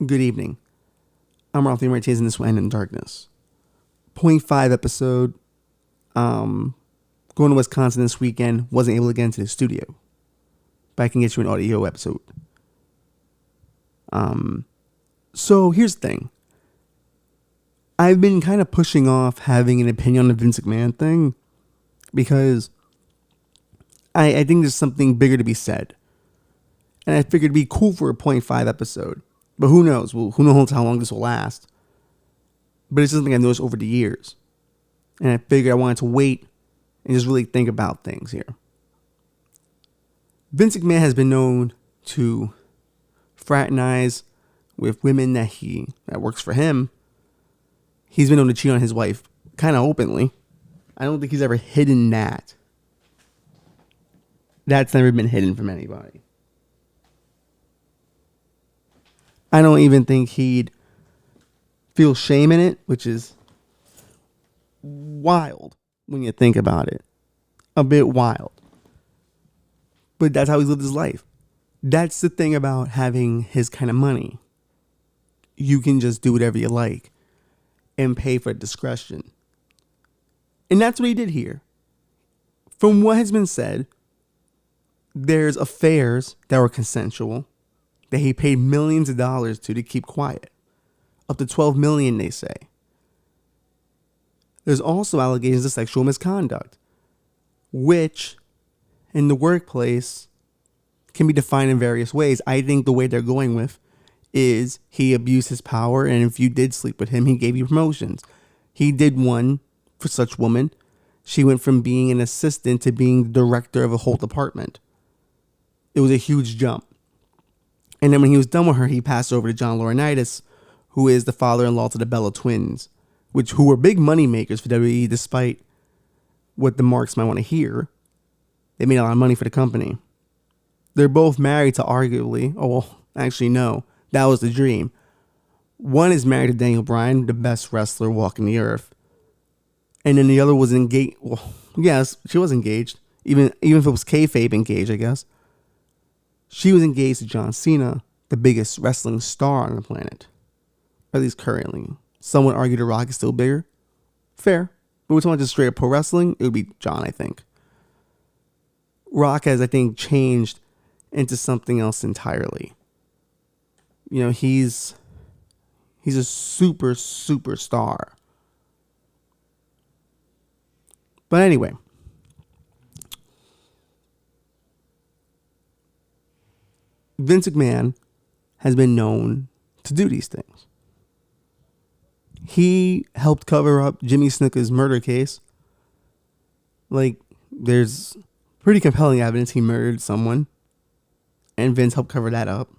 Good evening. I'm Ralph Martinez in This Will End in Darkness. Point 5 episode. Going to Wisconsin this weekend. Wasn't able to get into the studio. But I can get you an audio episode. So here's the thing. I've been kind of pushing off having an opinion on the Vince McMahon thing. Because I think there's something bigger to be said. And I figured it'd be cool for a point 5 episode. But who knows? Well, who knows how long this will last? But it's something I've noticed over the years. And I figured I wanted to wait and just really think about things here. Vince McMahon has been known to fraternize with women that works for him. He's been known to cheat on his wife kind of openly. I don't think he's ever hidden that. That's never been hidden from anybody. I don't even think he'd feel shame in it, which is wild when you think about it. A bit wild. But that's how he's lived his life. That's the thing about having his kind of money. You can just do whatever you like and pay for discretion. And that's what he did here. From what has been said, there's affairs that were consensual that he paid millions of dollars to keep quiet. Up to $12 million, they say. There's also allegations of sexual misconduct, which in the workplace can be defined in various ways. I think the way they're going with is he abused his power, and if you did sleep with him, he gave you promotions. He did one for such woman. She went from being an assistant to being the director of a whole department. It was a huge jump. And then when he was done with her, he passed over to John Laurinaitis, who is the father-in-law to the Bella twins, who were big money makers for WWE, despite what the marks might want to hear. They made a lot of money for the company. They're both married to actually no, that was the dream. One is married to Daniel Bryan, the best wrestler walking the earth. And then the other was engaged. Well, yes, she was engaged. Even if it was kayfabe engaged, I guess. She was engaged to John Cena, the biggest wrestling star on the planet. Or at least currently. Some would argue The Rock is still bigger. Fair. But we're talking just straight up pro wrestling, it would be John, I think. Rock has, I think, changed into something else entirely. You know, he's a super star. But anyway. Vince McMahon has been known to do these things. He helped cover up Jimmy Snuka's murder case. There's pretty compelling evidence he murdered someone. And Vince helped cover that up.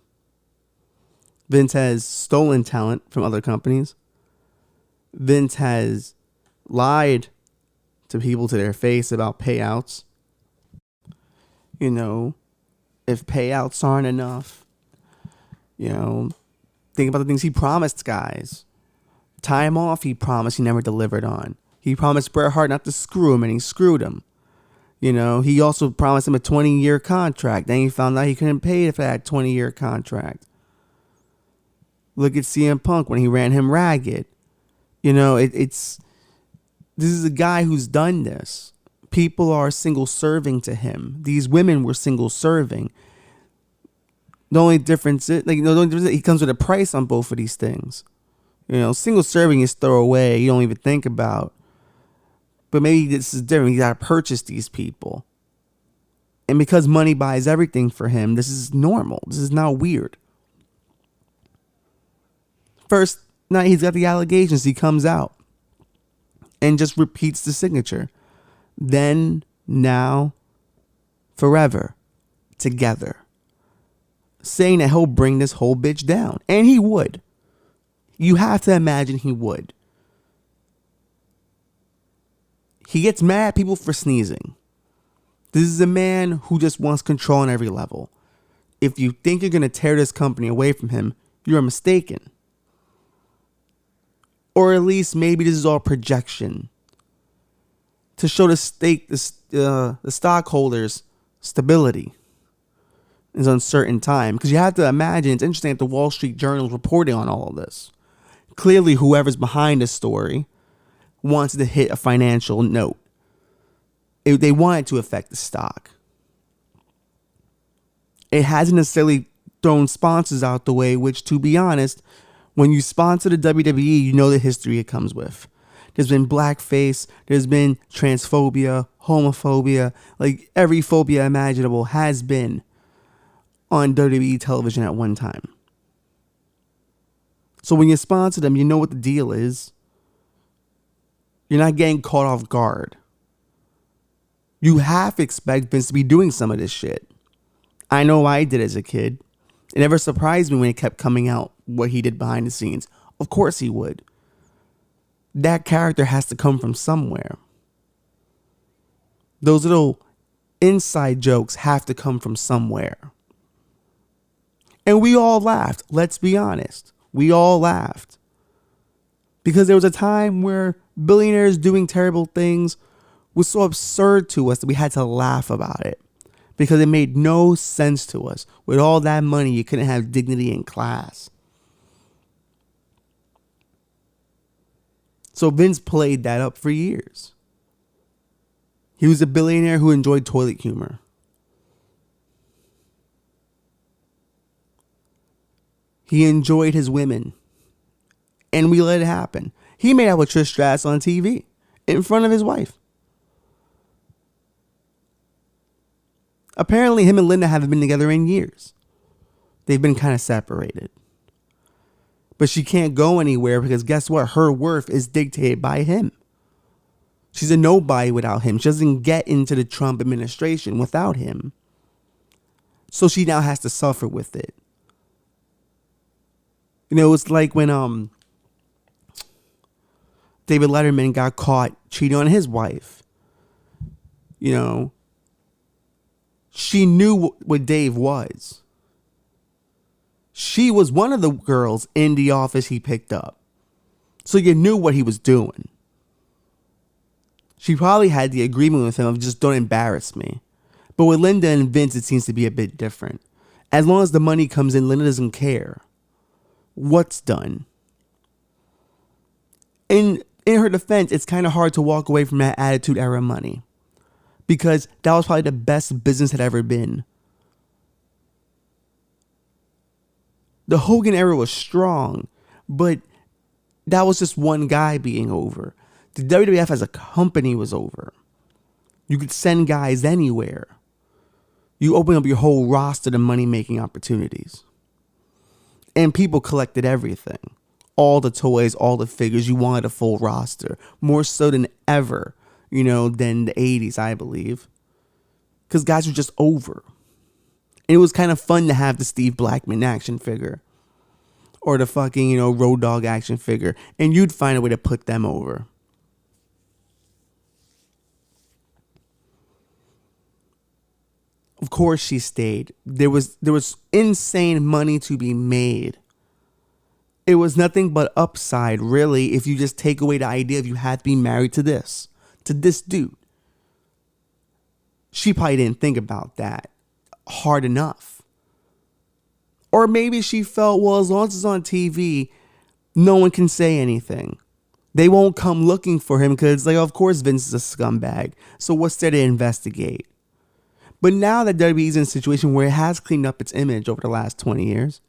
Vince has stolen talent from other companies. Vince has lied to people to their face about payouts. You know, if payouts aren't enough, think about the things he promised guys. Time off he promised he never delivered on. He promised Bret Hart not to screw him, and he screwed him. He also promised him a 20-year contract. Then he found out he couldn't pay for that 20-year contract. Look at CM Punk when he ran him ragged. This is a guy who's done this. People are single serving to him. These women were single serving. The only difference is, he comes with a price on both of these things. Single serving is throw away. You don't even think about. But maybe this is different. You got to purchase these people. And because money buys everything for him, this is normal. This is not weird. First night he's got the allegations. He comes out and just repeats the signature. Then, now, forever, together. Saying that he'll bring this whole bitch down. And he would. You have to imagine he would. He gets mad at people for sneezing. This is a man who just wants control on every level. If you think you're going to tear this company away from him, you're mistaken. Or at least maybe this is all projection. To show the stockholders stability. this uncertain time. Because you have to imagine, it's interesting that the Wall Street Journal is reporting on all of this. Clearly, whoever's behind this story wants to hit a financial note. They want it to affect the stock. It hasn't necessarily thrown sponsors out the way, which, to be honest, when you sponsor the WWE, you know the history it comes with. There's been blackface, there's been transphobia, homophobia, like every phobia imaginable has been on WWE television at one time. So when you sponsor them, you know what the deal is. You're not getting caught off guard. You half expect Vince to be doing some of this shit. I know I did as a kid. It never surprised me when it kept coming out what he did behind the scenes. Of course he would. That character has to come from somewhere. Those little inside jokes have to come from somewhere. And we all laughed. Let's be honest. We all laughed. Because there was a time where billionaires doing terrible things was so absurd to us that we had to laugh about it. Because it made no sense to us. With all that money, you couldn't have dignity and class. So Vince played that up for years. He was a billionaire who enjoyed toilet humor. He enjoyed his women. And we let it happen. He made out with Trish Stratus on TV in front of his wife. Apparently, him and Linda haven't been together in years. They've been kind of separated. But she can't go anywhere because guess what? Her worth is dictated by him. She's a nobody without him. She doesn't get into the Trump administration without him. So she now has to suffer with it. You know, it's like when David Letterman got caught cheating on his wife. You know, she knew what Dave was. She was one of the girls in the office he picked up. So you knew what he was doing. She probably had the agreement with him of just don't embarrass me. But with Linda and Vince, it seems to be a bit different. As long as the money comes in, Linda doesn't care what's done. In her defense, it's kind of hard to walk away from that Attitude Era money. Because that was probably the best business had ever been. The Hogan era was strong, but that was just one guy being over. The WWF as a company was over. You could send guys anywhere. You open up your whole roster to money-making opportunities. And people collected everything. All the toys, all the figures. You wanted a full roster. More so than ever, you know, than the 80s, I believe. Because guys were just over. And it was kind of fun to have the Steve Blackman action figure. Or the fucking, you know, Road Dogg action figure. And you'd find a way to put them over. Of course she stayed. There was insane money to be made. It was nothing but upside, really, if you just take away the idea of you had to be married to this dude. She probably didn't think about that hard enough. Or maybe she felt, well, as long as it's on TV, no one can say anything. They won't come looking for him because, like, of course Vince is a scumbag. So what's there to investigate? But now that WWE is in a situation where it has cleaned up its image over the last 20 years,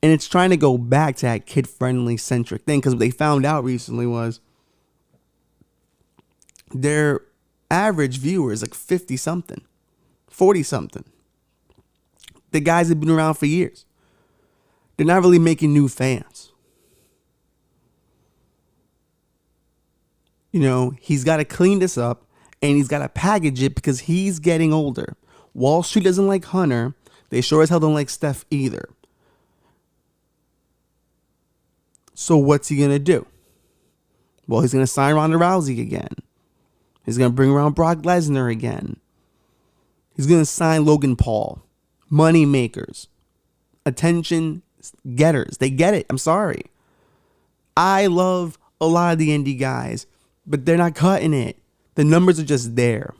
and it's trying to go back to that kid-friendly centric thing, because what they found out recently was their average viewer is like 50-something, 40-something. The guys have been around for years. They're not really making new fans. You know, he's got to clean this up. And he's got to package it because he's getting older. Wall Street doesn't like Hunter. They sure as hell don't like Steph either. So what's he going to do? Well, he's going to sign Ronda Rousey again. He's going to bring around Brock Lesnar again. He's going to sign Logan Paul. Money makers. Attention getters. They get it. I'm sorry. I love a lot of the indie guys, but they're not cutting it. The numbers are just there.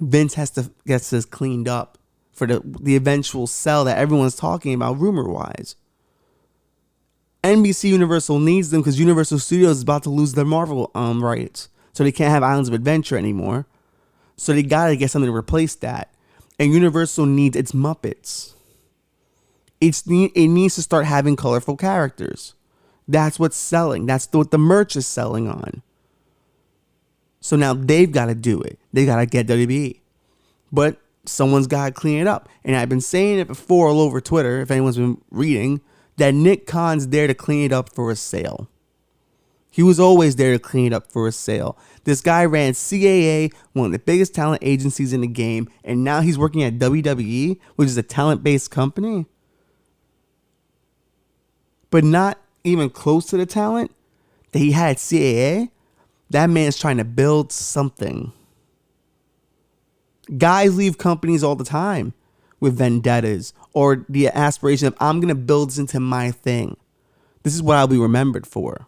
Vince has to get this cleaned up for the eventual sell that everyone's talking about rumor-wise. NBC Universal needs them because Universal Studios is about to lose their Marvel rights. So they can't have Islands of Adventure anymore. So they got to get something to replace that. And Universal needs its Muppets. It needs to start having colorful characters. That's what's selling. That's what the merch is selling on. So now they've got to do it. They got to get WWE. But someone's got to clean it up. And I've been saying it before all over Twitter, if anyone's been reading, that Nick Khan's there to clean it up for a sale. He was always there to clean it up for a sale. This guy ran CAA, one of the biggest talent agencies in the game, and now he's working at WWE, which is a talent-based company. But not even close to the talent that he had at CAA. That man's trying to build something. Guys leave companies all the time with vendettas or the aspiration of, I'm going to build this into my thing. This is what I'll be remembered for.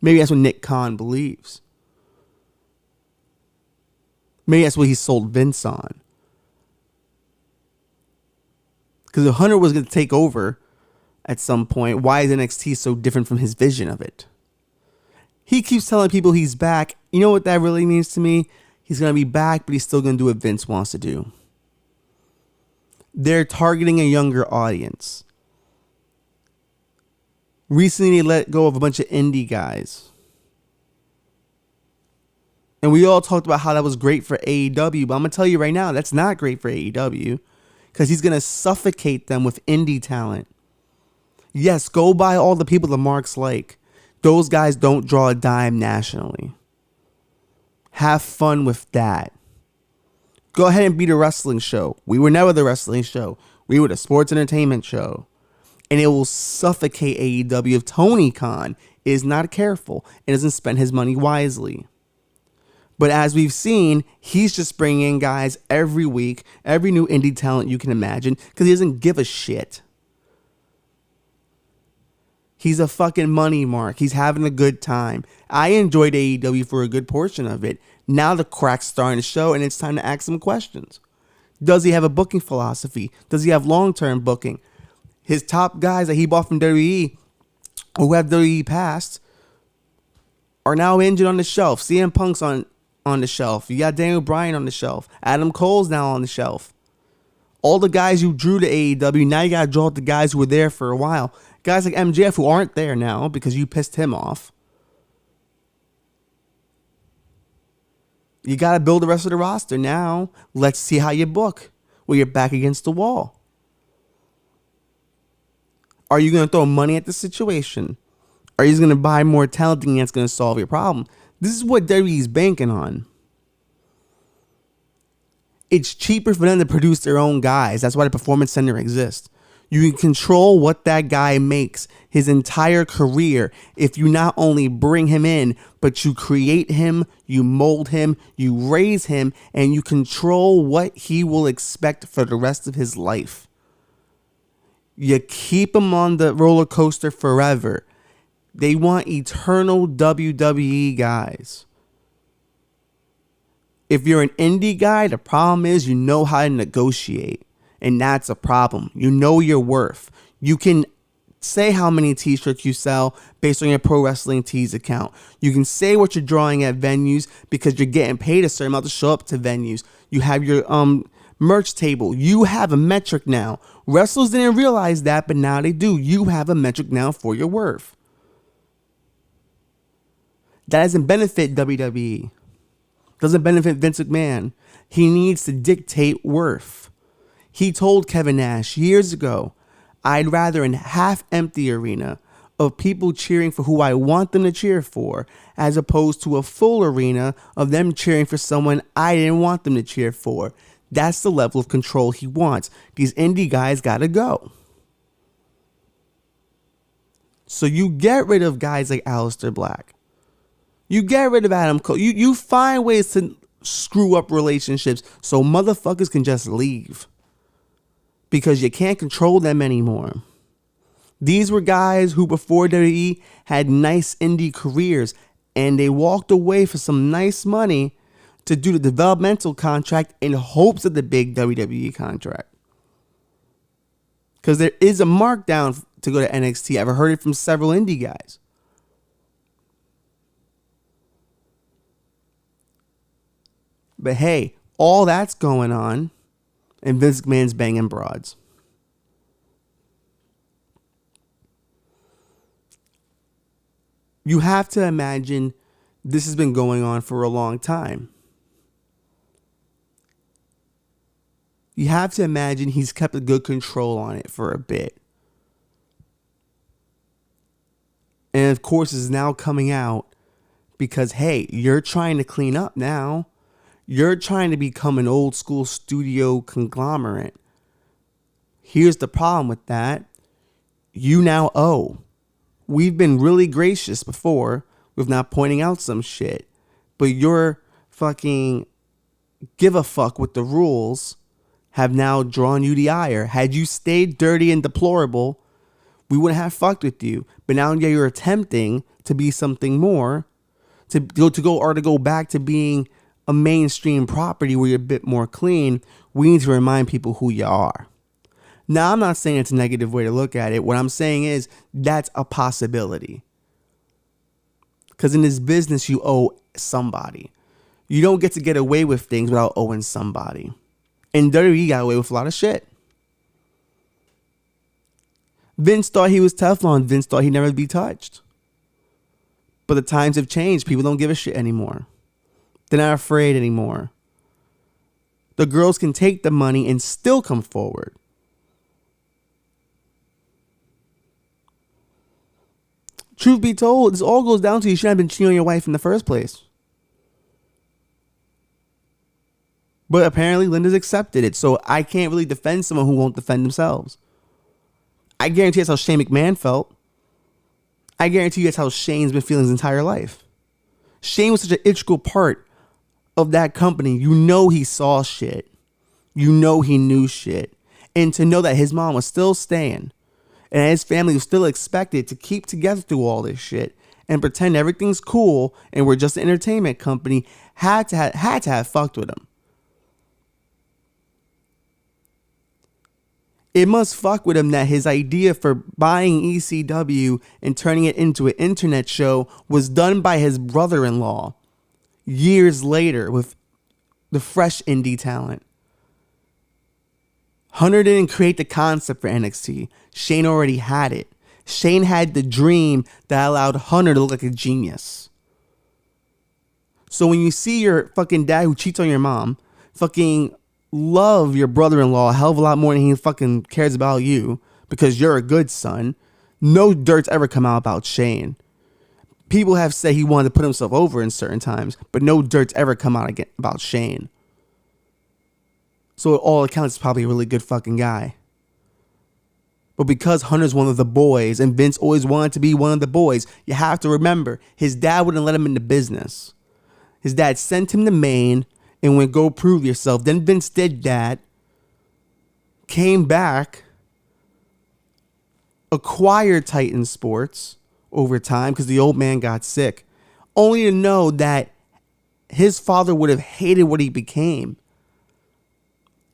Maybe that's what Nick Khan believes. Maybe that's what he sold Vince on. Because if Hunter was going to take over at some point, why is NXT so different from his vision of it? He keeps telling people he's back. You know what that really means to me? He's going to be back, but he's still going to do what Vince wants to do. They're targeting a younger audience. Recently, they let go of a bunch of indie guys. And we all talked about how that was great for AEW, but I'm going to tell you right now, that's not great for AEW because he's going to suffocate them with indie talent. Yes, go buy all the people the marks like. Those guys don't draw a dime nationally. Have fun with that. Go ahead and be the wrestling show. We were never the wrestling show. We were the sports entertainment show. And it will suffocate AEW if Tony Khan is not careful and doesn't spend his money wisely. But as we've seen, he's just bringing in guys every week, every new indie talent you can imagine, because he doesn't give a shit. He's a fucking money mark. He's having a good time. I enjoyed AEW for a good portion of it. Now the crack's starting to show, and it's time to ask some questions. Does he have a booking philosophy? Does he have long-term booking? His top guys that he bought from WWE or who have WWE past are now injured on the shelf. CM Punk's on the shelf. You got Daniel Bryan on the shelf. Adam Cole's now on the shelf. All the guys you drew to AEW, now you got to draw the guys who were there for a while. Guys like MJF who aren't there now because you pissed him off. You got to build the rest of the roster now. Let's see how you book when you're back against the wall. Are you going to throw money at the situation? Are you going to buy more talent thinking that's going to solve your problem? This is what WWE's banking on. It's cheaper for them to produce their own guys. That's why the Performance Center exists. You can control what that guy makes his entire career if you not only bring him in, but you create him, you mold him, you raise him, and you control what he will expect for the rest of his life. You keep him on the roller coaster forever. They want eternal WWE guys. If you're an indie guy, the problem is you know how to negotiate. And that's a problem. You know your worth. You can say how many t-shirts you sell based on your Pro Wrestling Tees account. You can say what you're drawing at venues because you're getting paid a certain amount to show up to venues. You have your merch table. You have a metric now. Wrestlers didn't realize that, but now they do. You have a metric now for your worth. That doesn't benefit WWE. Doesn't benefit Vince McMahon. He needs to dictate worth. He told Kevin Nash years ago, I'd rather a half-empty arena of people cheering for who I want them to cheer for, as opposed to a full arena of them cheering for someone I didn't want them to cheer for. That's the level of control he wants. These indie guys gotta go. So you get rid of guys like Aleister Black. You get rid of Adam Cole. You find ways to screw up relationships so motherfuckers can just leave. Because you can't control them anymore. These were guys who before WWE had nice indie careers and they walked away for some nice money to do the developmental contract in hopes of the big WWE contract. Because there is a markdown to go to NXT. I've heard it from several indie guys. But hey, all that's going on, and Vince McMahon's banging broads. You have to imagine this has been going on for a long time. You have to imagine he's kept a good control on it for a bit. And of course, it's now coming out because, hey, you're trying to clean up now. You're trying to become an old school studio conglomerate. Here's the problem with that. You now owe. We've been really gracious before with not pointing out some shit. But your fucking give a fuck with the rules have now drawn you the ire. Had you stayed dirty and deplorable, we wouldn't have fucked with you. But now you're attempting to be something more, to go back to being a mainstream property where you're a bit more clean. We need to remind people who you are. Now, I'm not saying it's a negative way to look at it. What I'm saying is that's a possibility. Because in this business, you owe somebody. You don't get away with things without owing somebody. And WWE got away with a lot of shit. Vince thought he was Teflon. Vince thought he'd never be touched. But the times have changed. People don't give a shit anymore. They're not afraid anymore. The girls can take the money and still come forward. Truth be told, this all goes down to you shouldn't have been cheating on your wife in the first place. But apparently Linda's accepted it, so I can't really defend someone who won't defend themselves. I guarantee that's how Shane McMahon felt. I guarantee you that's how Shane's been feeling his entire life. Shane was such an integral part of that company. You know he saw shit. You know he knew shit. And to know that his mom was still staying and his family was still expected to keep together through all this shit and pretend everything's cool and we're just an entertainment company had to have fucked with him. It must fuck with him that his idea for buying ECW and turning it into an internet show was done by his brother-in-law years later with the fresh indie talent. Hunter didn't create the concept for NXT. Shane already had it. Shane had the dream that allowed Hunter to look like a genius. So when you see your fucking dad who cheats on your mom fucking love your brother-in-law a hell of a lot more than he fucking cares about you because you're a good son, no dirt's ever come out about Shane. People have said he wanted to put himself over in certain times, but no dirt's ever come out again about Shane. So at all accounts, he's probably a really good fucking guy. But because Hunter's one of the boys and Vince always wanted to be one of the boys, you have to remember his dad wouldn't let him into business. His dad sent him to Maine and went, go prove yourself. Then Vince did that, came back, acquired Titan Sports over time because the old man got sick, only to know that his father would have hated what he became.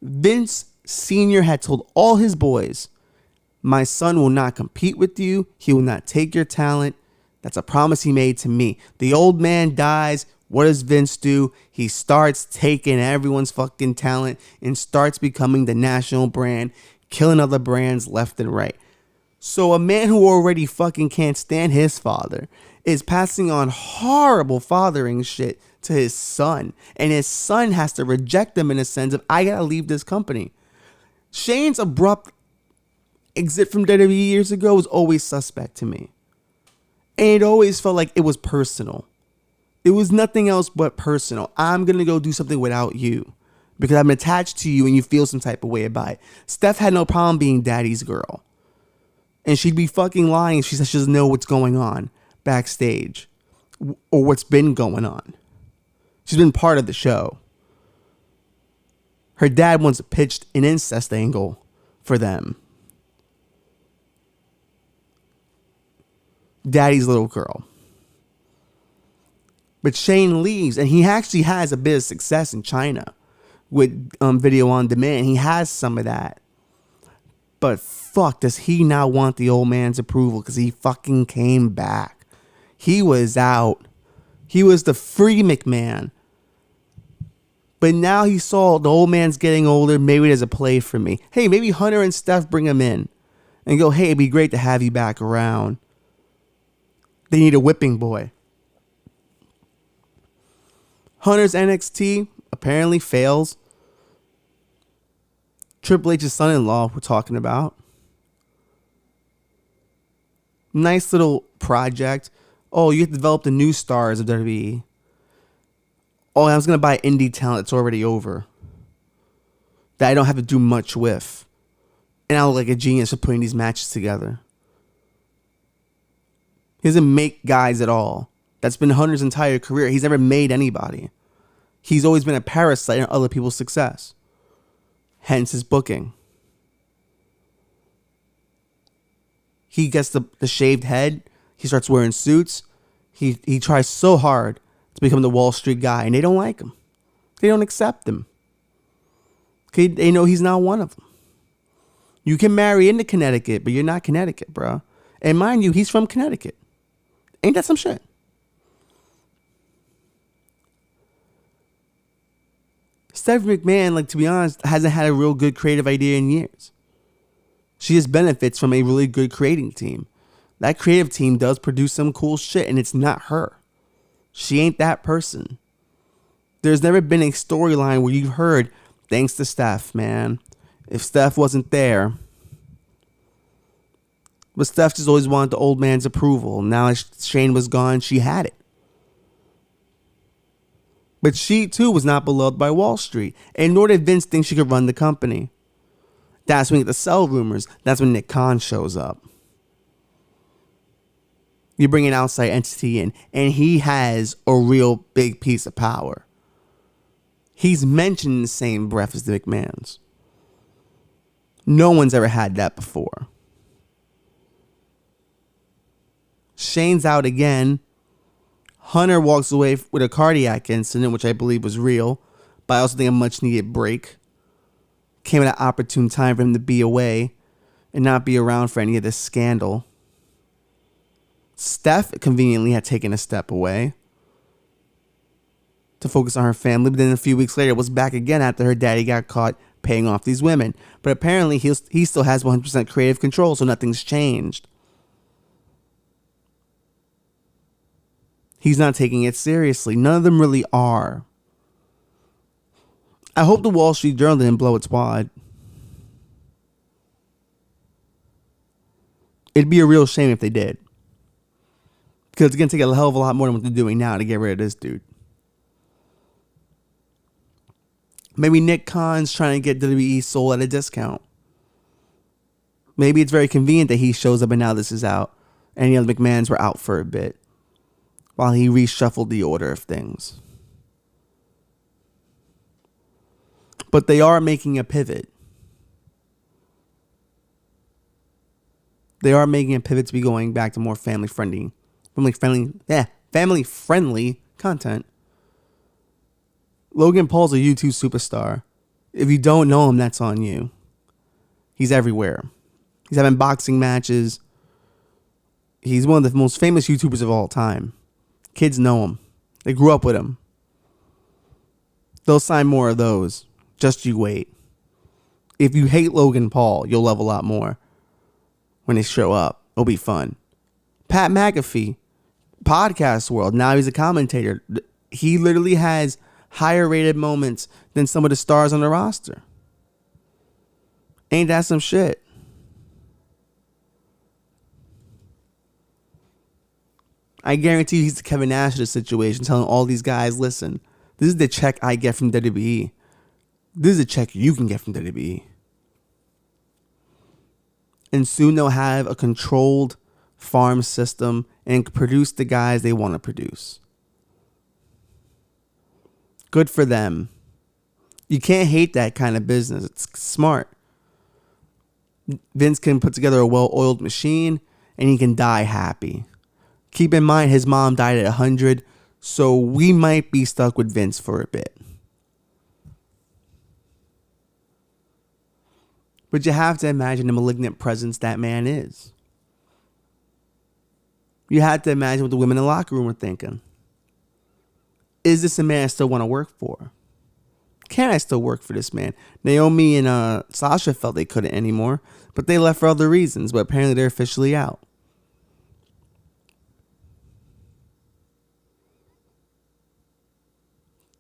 Vince Sr. had told all his boys, my son will not compete with you. He will not take your talent. That's a promise he made to me. The old man dies. What does Vince do? He starts taking everyone's fucking talent and starts becoming the national brand, killing other brands left and right. So a man who already fucking can't stand his father is passing on horrible fathering shit to his son. And his son has to reject him in a sense of, I gotta leave this company. Shane's abrupt exit from WWE years ago was always suspect to me. And it always felt like it was personal. It was nothing else but personal. I'm going to go do something without you because I'm attached to you and you feel some type of way about it. Steph had no problem being daddy's girl. And she'd be fucking lying if she said she doesn't know what's going on backstage or what's been going on. She's been part of the show. Her dad once pitched an incest angle for them. Daddy's little girl. But Shane leaves, and he actually has a bit of success in China with video on demand. He has some of that. But fuck, does he not want the old man's approval? Because he fucking came back. He was out. He was the free McMahon. But now he saw the old man's getting older. Maybe there's a play for me. Hey, maybe Hunter and Steph bring him in and go, hey, it'd be great to have you back around. They need a whipping boy. Hunter's NXT apparently fails. Triple H's son-in-law we're talking about. Nice little project. Oh, you have to develop the new stars of WWE. Oh, I was going to buy indie talent that's already over, that I don't have to do much with. And I look like a genius for putting these matches together. He doesn't make guys at all. That's been Hunter's entire career. He's never made anybody. He's always been a parasite on other people's success. Hence his booking. He gets the shaved head. He starts wearing suits. He tries so hard to become the Wall Street guy, and they don't like him. They don't accept him. Okay, they know he's not one of them. You can marry into Connecticut, but you're not Connecticut, bro. And mind you, he's from Connecticut. Ain't that some shit? Stephanie McMahon, like, to be honest, hasn't had a real good creative idea in years. She just benefits from a really good creating team. That creative team does produce some cool shit, and it's not her. She ain't that person. There's never been a storyline where you've heard, thanks to Steph, man. If Steph wasn't there. But Steph just always wanted the old man's approval. Now Shane was gone, she had it. But she, too, was not beloved by Wall Street. And nor did Vince think she could run the company. That's when you get the sell rumors. That's when Nick Khan shows up. You bring an outside entity in, and he has a real big piece of power. He's mentioned in the same breath as the McMahons. No one's ever had that before. Shane's out again. Hunter walks away with a cardiac incident, which I believe was real, but I also think a much needed break. Came at an opportune time for him to be away and not be around for any of this scandal. Steph conveniently had taken a step away to focus on her family, but then a few weeks later was back again after her daddy got caught paying off these women. But apparently he still has 100% creative control, so nothing's changed. He's not taking it seriously. None of them really are. I hope the Wall Street Journal didn't blow its wad. It'd be a real shame if they did. Because it's going to take a hell of a lot more than what they're doing now to get rid of this dude. Maybe Nick Khan's trying to get WWE sold at a discount. Maybe it's very convenient that he shows up and now this is out. Any other McMahons were out for a bit while he reshuffled the order of things. But they are making a pivot. They are making a pivot to be going back to more family-friendly content. Logan Paul's a YouTube superstar. If you don't know him, that's on you. He's everywhere. He's having boxing matches. He's one of the most famous YouTubers of all time. Kids know him. They grew up with him. They'll sign more of those. Just you wait. If you hate Logan Paul, you'll love a lot more when they show up. It'll be fun. Pat McAfee, podcast world. Now he's a commentator. He literally has higher rated moments than some of the stars on the roster. Ain't that some shit? I guarantee you he's the Kevin Nash of the situation, telling all these guys, listen, this is the check I get from WWE. This is a check you can get from WWE. And soon they'll have a controlled farm system and produce the guys they want to produce. Good for them. You can't hate that kind of business. It's smart. Vince can put together a well-oiled machine and he can die happy. Keep in mind his mom died at 100, So we might be stuck with Vince for a bit. But you have to imagine the malignant presence that man is. You have to imagine what the women in the locker room are thinking. Is this a man I still want to work for? Can I still work for this man? Naomi and Sasha felt they couldn't anymore, but they left for other reasons, but apparently they're officially out.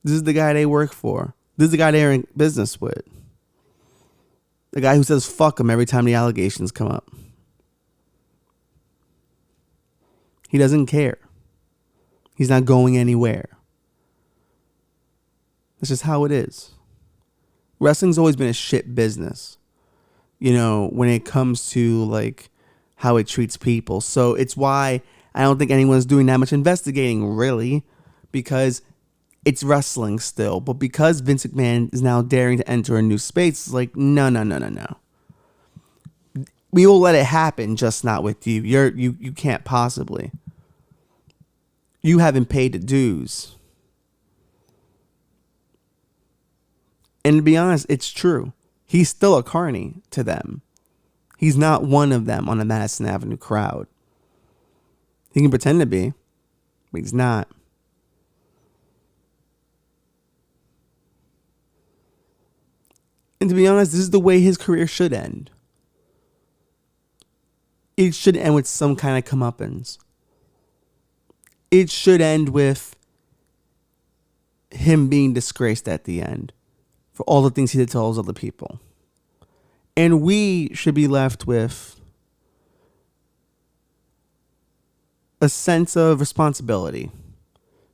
This is the guy they work for. This is the guy they're in business with. The guy who says fuck him every time the allegations come up. He doesn't care. He's not going anywhere. That's just how it is. Wrestling's always been a shit business, you know, when it comes to like how it treats people. So it's why I don't think anyone's doing that much investigating, really, because it's wrestling still. But because Vince McMahon is now daring to enter a new space, it's like, no. We will let it happen, just not with you. You can't possibly. You haven't paid the dues. And to be honest, it's true. He's still a carny to them. He's not one of them on the Madison Avenue crowd. He can pretend to be, but he's not. And to be honest, this is the way his career should end. It should end with some kind of comeuppance. It should end with him being disgraced at the end for all the things he did to all those other people. And we should be left with a sense of responsibility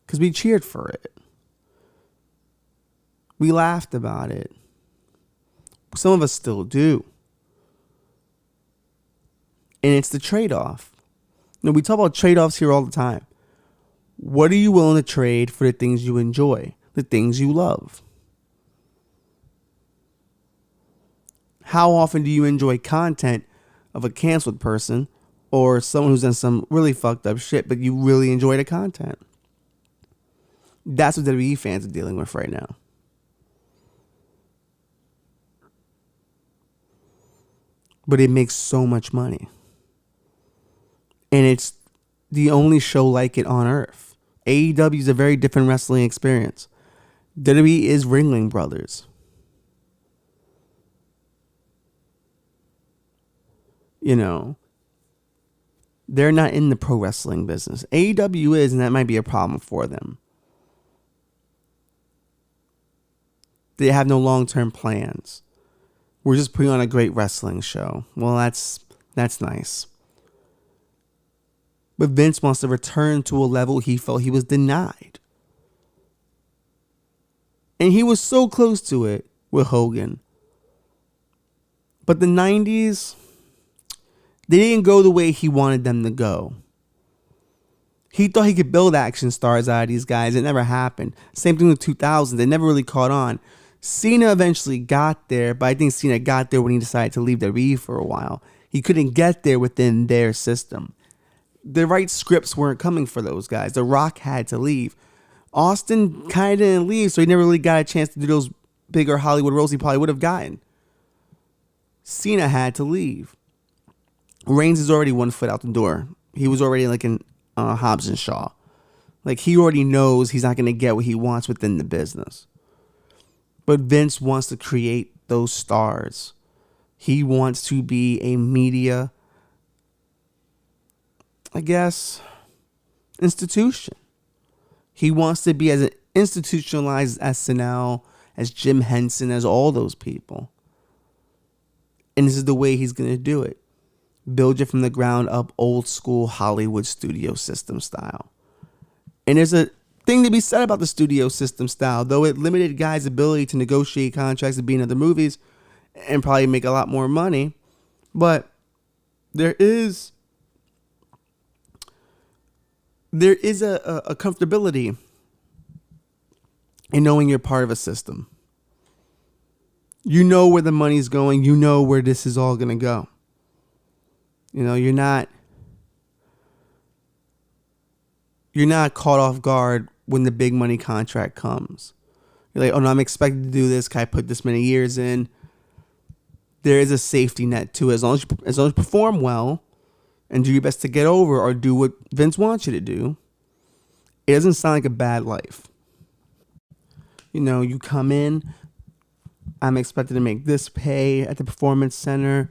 because we cheered for it. We laughed about it. Some of us still do. And it's the trade-off. You know, we talk about trade-offs here all the time. What are you willing to trade for the things you enjoy, the things you love? How often do you enjoy content of a canceled person or someone who's done some really fucked up shit, but you really enjoy the content? That's what WWE fans are dealing with right now. But it makes so much money. And it's the only show like it on earth. AEW is a very different wrestling experience. WWE is Ringling Brothers. You know, they're not in the pro wrestling business. AEW is, and that might be a problem for them. They have no long-term plans. We're just putting on a great wrestling show. Well, that's nice. But Vince wants to return to a level he felt he was denied. And he was so close to it with Hogan. But the 90s, they didn't go the way he wanted them to go. He thought he could build action stars out of these guys. It never happened. Same thing with 2000. They never really caught on. Cena eventually got there, but I think Cena got there when he decided to leave WWE for a while. He couldn't get there within their system. The right scripts weren't coming for those guys. The Rock had to leave. Austin kind of didn't leave, so he never really got a chance to do those bigger Hollywood roles he probably would have gotten. Cena had to leave. Reigns is already 1 foot out the door. He was already like in Hobbs and Shaw. Like, he already knows he's not going to get what he wants within the business. But Vince wants to create those stars. He wants to be a media, I guess, institution. He wants to be as institutionalized as SNL, as Jim Henson, as all those people. And this is the way he's going to do it. Build it from the ground up, old school Hollywood studio system style. And there's a thing to be said about the studio system style, though it limited guys' ability to negotiate contracts and be in other movies and probably make a lot more money. But there is a comfortability in knowing you're part of a system. You know where the money's going. You know where this is all going to go. You know, you're not caught off guard when the big money contract comes. You're like, oh no, I'm expected to do this. Can I put this many years in? There is a safety net too. As long as you perform well and do your best to get over or do what Vince wants you to do, it doesn't sound like a bad life. You know, you come in, I'm expected to make this pay at the performance center.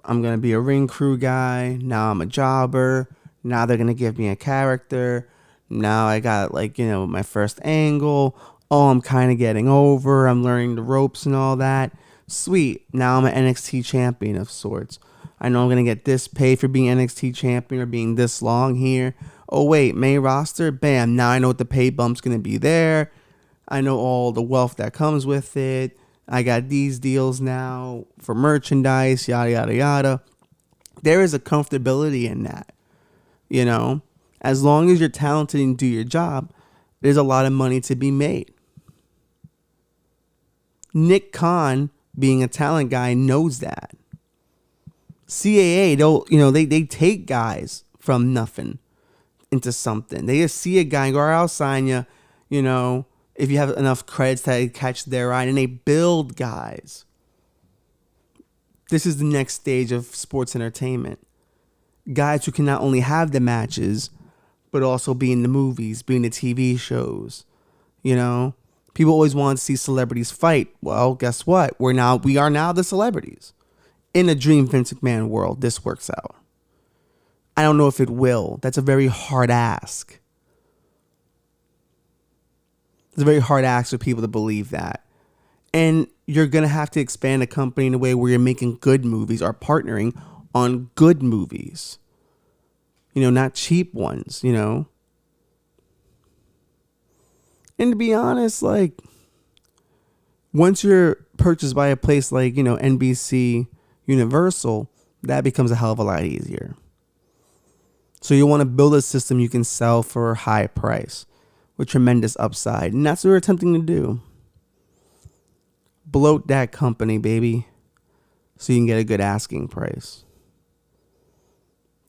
I'm going to be a ring crew guy. Now I'm a jobber. Now they're going to give me a character. Now I got my first angle. Oh, I'm kind of getting over. I'm learning the ropes and all that. Sweet. Now I'm an NXT champion of sorts. I know I'm going to get this pay for being NXT champion or being this long here. Oh, wait, main roster? Bam. Now I know what the pay bump's going to be there. I know all the wealth that comes with it. I got these deals now for merchandise, yada, yada, yada. There is a comfortability in that. You know, as long as you're talented and do your job, there's a lot of money to be made. Nick Khan, being a talent guy, knows that. CAA, they take guys from nothing into something. They just see a guy and go, all right, I'll sign you, if you have enough credits to catch their eye, and they build guys. This is the next stage of sports entertainment. Guys who can not only have the matches, but also be in the movies, be in the TV shows. People always want to see celebrities fight. Well, guess what? We are now the celebrities. In a dream Vince McMahon world, this works out. I don't know if it will. That's a very hard ask. It's a very hard ask for people to believe that. And you're going to have to expand the company in a way where you're making good movies or partnering on good movies. Not cheap ones, And to be honest, once you're purchased by a place like, NBC, Universal, that becomes a hell of a lot easier. So you want to build a system you can sell for a high price with tremendous upside. And that's what we're attempting to do. Bloat that company, baby, so you can get a good asking price.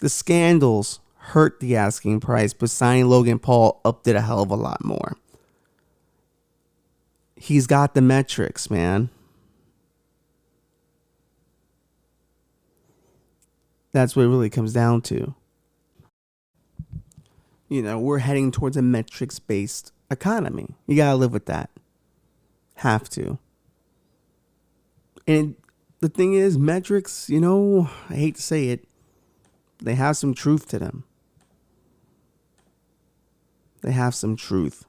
The scandals hurt the asking price, but signing Logan Paul upped it a hell of a lot more. He's got the metrics, man. That's what it really comes down to. We're heading towards a metrics-based economy. You gotta live with that. Have to. And the thing is, metrics, I hate to say it, they have some truth to them. They have some truth.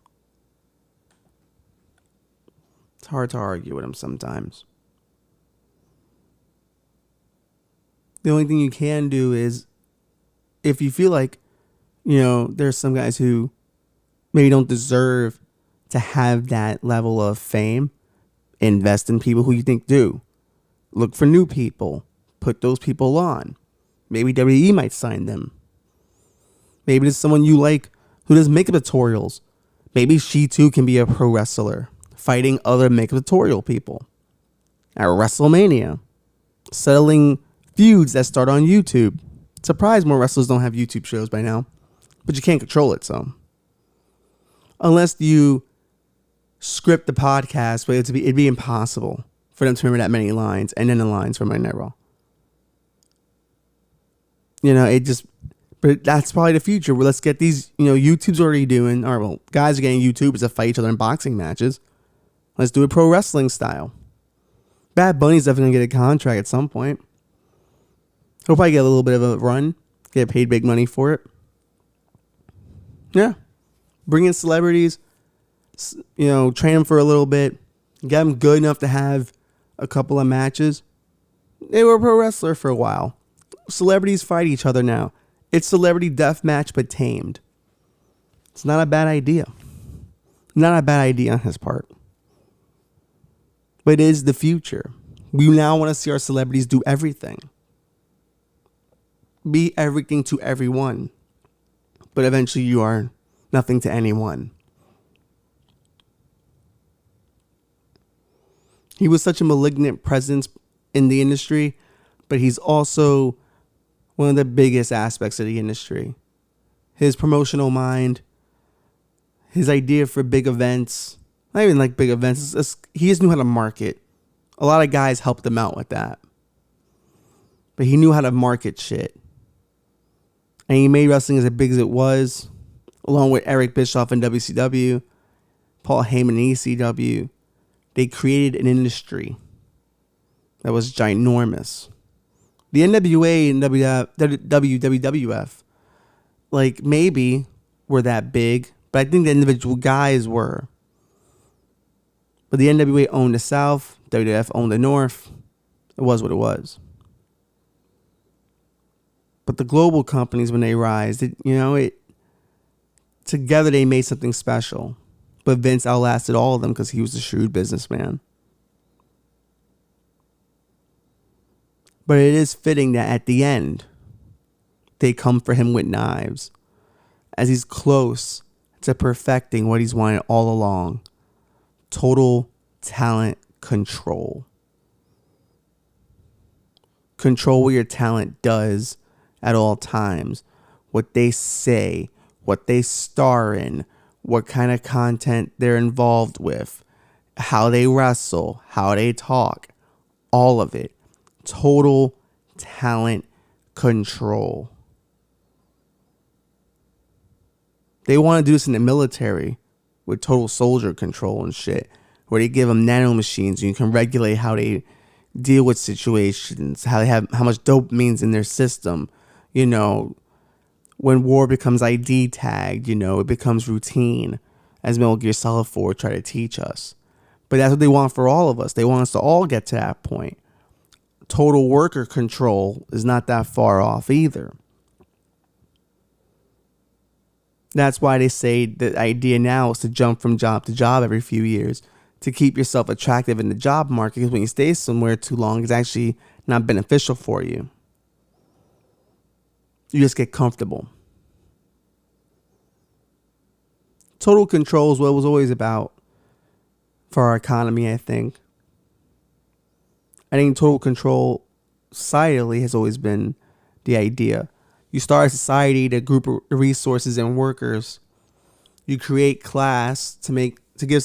It's hard to argue with them sometimes. The only thing you can do is, if you feel like, there's some guys who maybe don't deserve to have that level of fame, invest in people who you think do. Look for new people. Put those people on. Maybe WWE might sign them. Maybe there's someone you like who does makeup tutorials. Maybe she too can be a pro wrestler, fighting other makeup tutorial people at WrestleMania, settling feuds that start on YouTube. Surprised more wrestlers don't have YouTube shows by now, but you can't control it, so. Unless you script the podcast, but it'd be impossible for them to remember that many lines and then the lines from Monday Night Raw. But that's probably the future. Where let's get these, YouTube's already doing, guys are getting YouTubers to fight each other in boxing matches. Let's do it pro wrestling style. Bad Bunny's definitely going to get a contract at some point. He'll probably get a little bit of a run, get paid big money for it. Yeah. Bring in celebrities, train them for a little bit, get them good enough to have a couple of matches. They were a pro wrestler for a while. Celebrities fight each other now. It's celebrity deathmatch, but tamed. It's not a bad idea. Not a bad idea on his part. But it is the future. We now want to see our celebrities do everything. Be everything to everyone. But eventually you are nothing to anyone. He was such a malignant presence in the industry, but he's also one of the biggest aspects of the industry. His promotional mind, his idea for big events, not even like big events, he just knew how to market. A lot of guys helped him out with that. But he knew how to market shit. And he made wrestling as big as it was, along with Eric Bischoff in WCW, Paul Heyman in ECW. They created an industry that was ginormous. The NWA and WWF, like, maybe were that big, but I think the individual guys were. But the NWA owned the South, WWF owned the North. It was what it was. But the global companies, when they rise, together they made something special. But Vince outlasted all of them because he was a shrewd businessman. But it is fitting that at the end, they come for him with knives, as he's close to perfecting what he's wanted all along. Total talent control. Control what your talent does at all times. What they say, what they star in, what kind of content they're involved with, how they wrestle, how they talk, all of it. Total talent control. They want to do this in the military with total soldier control and shit, where they give them nanomachines and you can regulate how they deal with situations, how much dopamine's in their system. You know, when war becomes ID tagged, it becomes routine, as Metal Gear Solid 4 try to teach us. But that's what they want for all of us. They want us to all get to that point. Total worker control is not that far off either. That's why they say the idea now is to jump from job to job every few years to keep yourself attractive in the job market, because when you stay somewhere too long, it's actually not beneficial for you. You just get comfortable. Total control is what it was always about for our economy, I think. I think total control societally has always been the idea. You start a society, to group of resources and workers. You create class to give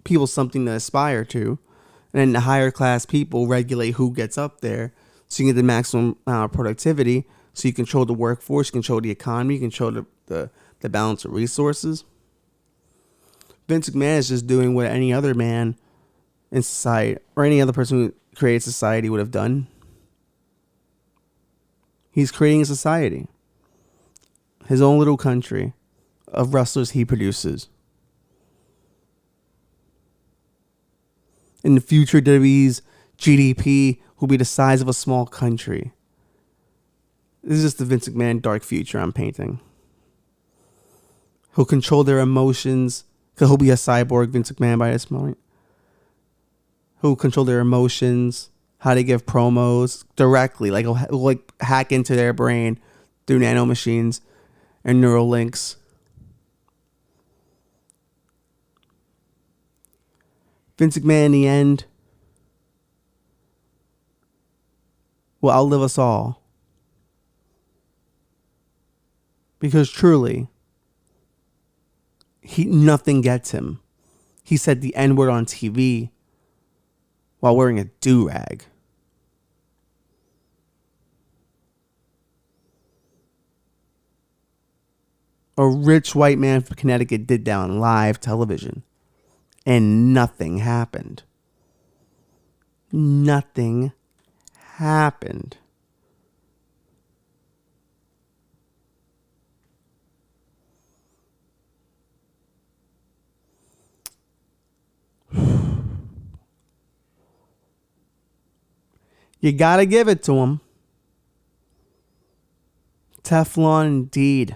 people something to aspire to. And then the higher class people regulate who gets up there, so you get the maximum productivity. So you control the workforce, you control the economy, you control the balance of resources. Vince McMahon is just doing what any other man in society, or any other person who created society, would have done. He's creating a society. His own little country of wrestlers he produces. In the future, WWE's GDP will be the size of a small country. This is just the Vince McMahon dark future I'm painting. He'll control their emotions, because he'll be a cyborg Vince McMahon by this point. He'll control their emotions, how they give promos directly. Like, he'll hack into their brain through nanomachines and neural links. Vince McMahon, in the end, will outlive us all. Because truly, nothing gets him. He said the N-word on TV while wearing a do-rag. A rich white man from Connecticut did that on live television. And nothing happened. Nothing happened. You gotta give it to him. Teflon indeed.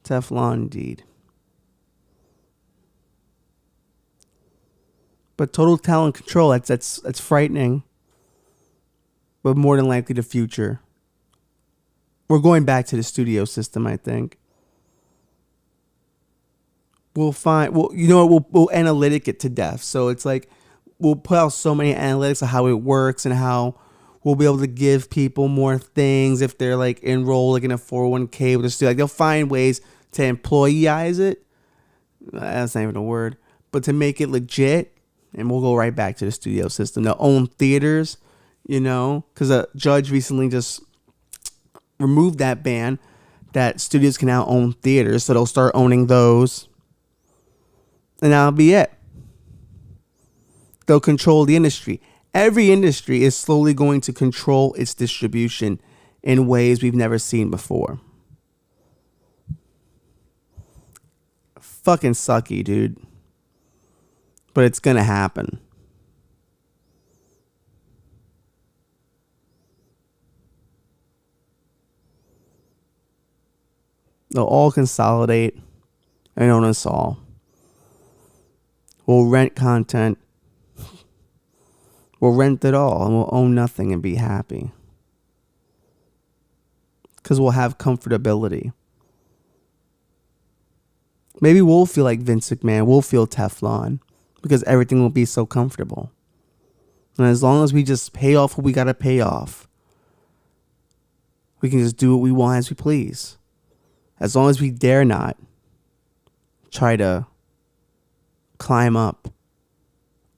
Teflon indeed. But total talent control, that's frightening. But more than likely the future. We're going back to the studio system, I think. We'll analytic it to death. So it's like, we'll put out so many analytics of how it works and how we'll be able to give people more things if they're like enrolled like in a 401k with a studio. Like, they'll find ways to employeeize it That's not even a word. But to make it legit, and we'll go right back to the studio system, to own theaters, because a judge recently just removed that ban that studios can now own theaters. So they'll start owning those. And that'll be it. They'll control the industry. Every industry is slowly going to control its distribution in ways we've never seen before. Fucking sucky, dude. But it's gonna happen. They'll all consolidate and own us all. We'll rent content. We'll rent it all and we'll own nothing and be happy. Because we'll have comfortability. Maybe we'll feel like Vince McMahon. We'll feel Teflon. Because everything will be so comfortable. And as long as we just pay off what we got to pay off, we can just do what we want as we please. As long as we dare not try to climb up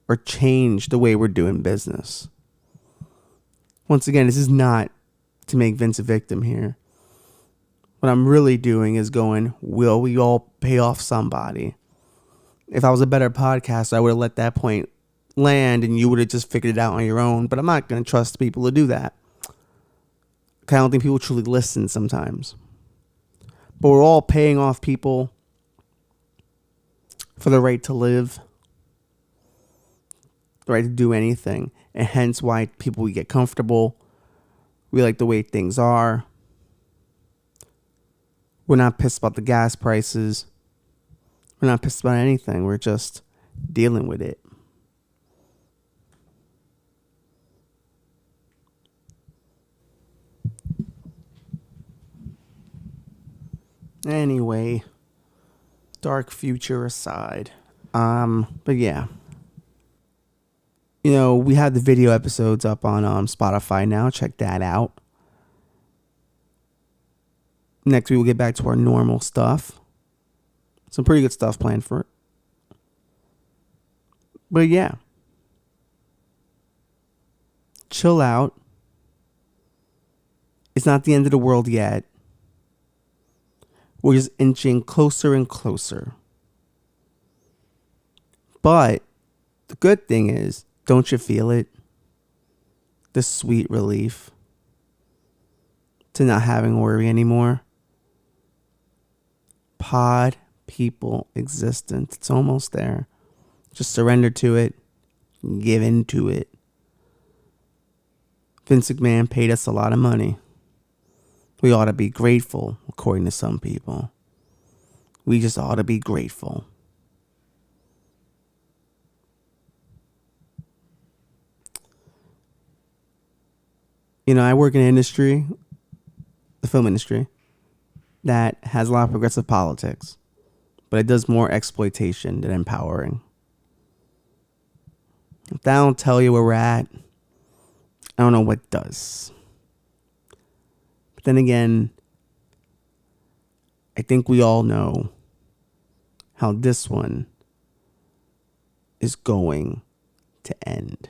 or change the way we're doing business. Once again, this is not to make Vince a victim here. What I'm really doing is going, will we all pay off somebody? If I was a better podcaster, I would have let that point land and you would have just figured it out on your own. But I'm not going to trust people to do that. I don't think people truly listen sometimes. But we're all paying off people for the right to live, the right to do anything. And hence why we get comfortable. We like the way things are. We're not pissed about the gas prices. We're not pissed about anything. We're just dealing with it. Anyway, dark future aside. But yeah. We have the video episodes up on Spotify now. Check that out. Next week we'll get back to our normal stuff. Some pretty good stuff planned for it. But yeah. Chill out. It's not the end of the world yet. We're just inching closer and closer. But the good thing is, don't you feel it? The sweet relief to not having worry anymore. Pod people existence. It's almost there. Just surrender to it. Give into it. Vince McMahon paid us a lot of money. We ought to be grateful, according to some people. We just ought to be grateful. I work in an industry, the film industry, that has a lot of progressive politics, but it does more exploitation than empowering. If that don't tell you where we're at, I don't know what does. But then again, I think we all know how this one is going to end.